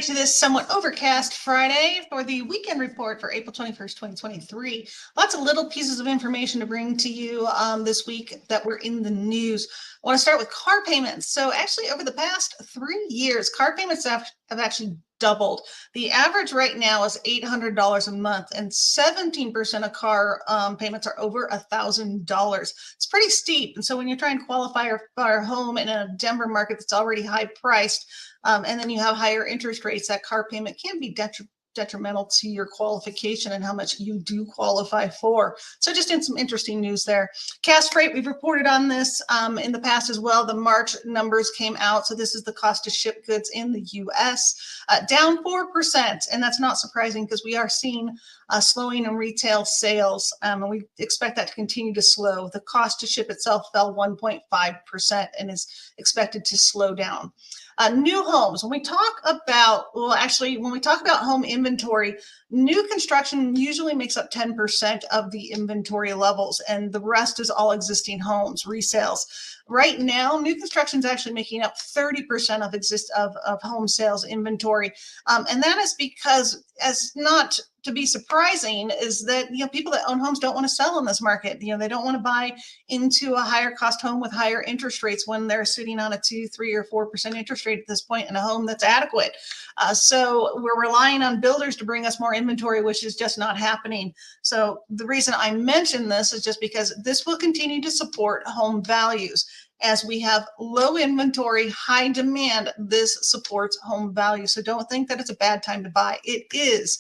To this somewhat overcast Friday for the weekend report for April 21st, 2023. Lots of little pieces of information to bring to you this week that were in the news. I want to start with car payments. So actually over the past 3 years, car payments have actually doubled. The average right now is $800 a month, and 17% of car payments are over $1,000. It's pretty steep. And so when you're trying to qualify for a home in a Denver market that's already high priced, and then you have higher interest rates, that car payment can be detrimental to your qualification and how much you do qualify for. So just in some interesting news there. Cash freight, we've reported on this in the past as well. The March numbers came out. So this is the cost to ship goods in the U.S. Down 4%. And that's not surprising because we are seeing slowing in retail sales. And we expect that to continue to slow. The cost to ship itself fell 1.5% and is expected to slow down. New homes. When we talk about, when we talk about home inventory, new construction usually makes up 10% of the inventory levels, and the rest is all existing homes, resales. Right now, new construction is actually making up 30% of home sales inventory, and that is because, as not to be surprising, is that people that own homes don't want to sell in this market. They don't want to buy into a higher cost home with higher interest rates when they're sitting on a 2, 3, or 4% interest rate at this point in a home that's adequate. So we're relying on builders to bring us more inventory, which is just not happening. So the reason I mention this is just because this will continue to support home values. As we have low inventory, high demand, this supports home value. So don't think that it's a bad time to buy. It is.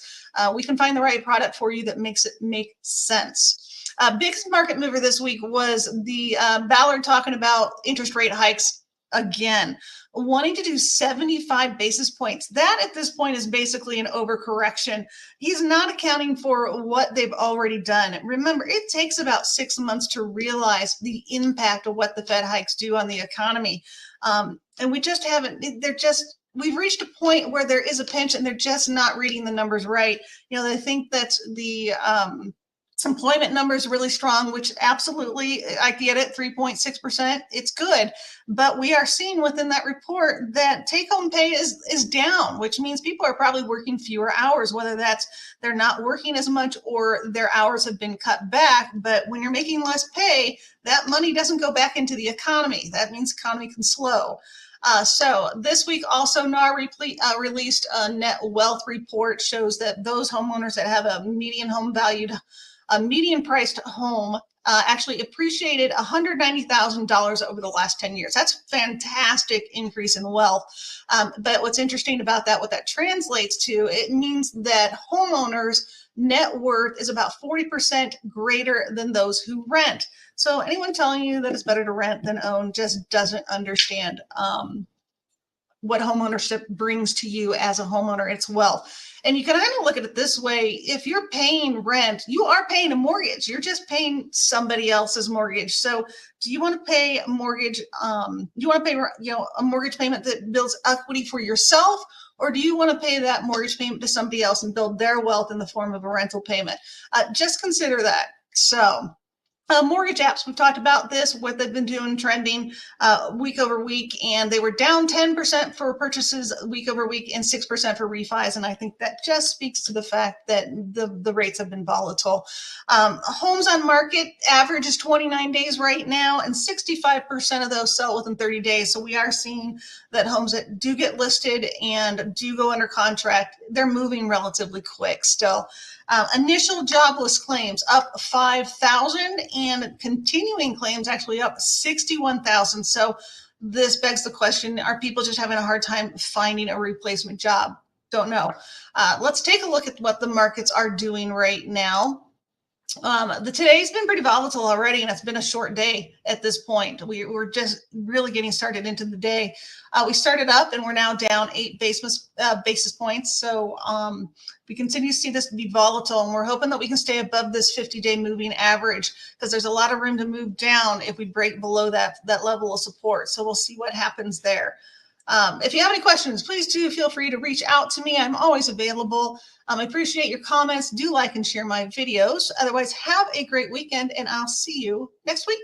We can find the right product for you that makes it make sense. Biggest market mover this week was the Ballard talking about interest rate hikes again, wanting to do 75 basis points. That at this point is basically an overcorrection. He's not accounting for what they've already done. Remember, it takes about 6 months to realize the impact of what the Fed hikes do on the economy. And we just haven't, we've reached a point where there is a pinch and they're just not reading the numbers right. They think that the employment numbers are really strong, which absolutely, I get it, 3.6%. It's good. But we are seeing within that report that take-home pay is down, which means people are probably working fewer hours, whether that's they're not working as much or their hours have been cut back. But when you're making less pay, that money doesn't go back into the economy. That means the economy can slow. So this week also NAR released a net wealth report, shows that those homeowners that have a median priced home actually appreciated $190,000 over the last 10 years. That's a fantastic increase in wealth. But what's interesting about that, what that translates to, it means that homeowners' net worth is about 40% greater than those who rent. So anyone telling you that it's better to rent than own just doesn't understand what homeownership brings to you as a homeowner. It's wealth. And you can kind of look at it this way. If you're paying rent, you are paying a mortgage. You're just paying somebody else's mortgage. So do you want to pay a mortgage? Do you want to pay, a mortgage payment that builds equity for yourself? Or do you want to pay that mortgage payment to somebody else and build their wealth in the form of a rental payment? Just consider that. So mortgage apps, we've talked about this, what they've been doing, trending week over week, and they were down 10% for purchases week over week and 6% for refis. And I think that just speaks to the fact that the rates have been volatile. Homes on market average is 29 days right now, and 65% of those sell within 30 days. So we are seeing that homes that do get listed and do go under contract, they're moving relatively quick still. Initial jobless claims up 5,000 and continuing claims actually up 61,000. So this begs the question, are people just having a hard time finding a replacement job? Don't know. Let's take a look at what the markets are doing right now. Today's been pretty volatile already, and it's been a short day at this point. We're just really getting started into the day. We started up and we're now down 8 basis points. So we continue to see this be volatile, and we're hoping that we can stay above this 50-day moving average, because there's a lot of room to move down if we break below that level of support. So we'll see what happens there. If you have any questions, please do feel free to reach out to me. I'm always available. I appreciate your comments. Do like and share my videos. Otherwise, have a great weekend, and I'll see you next week.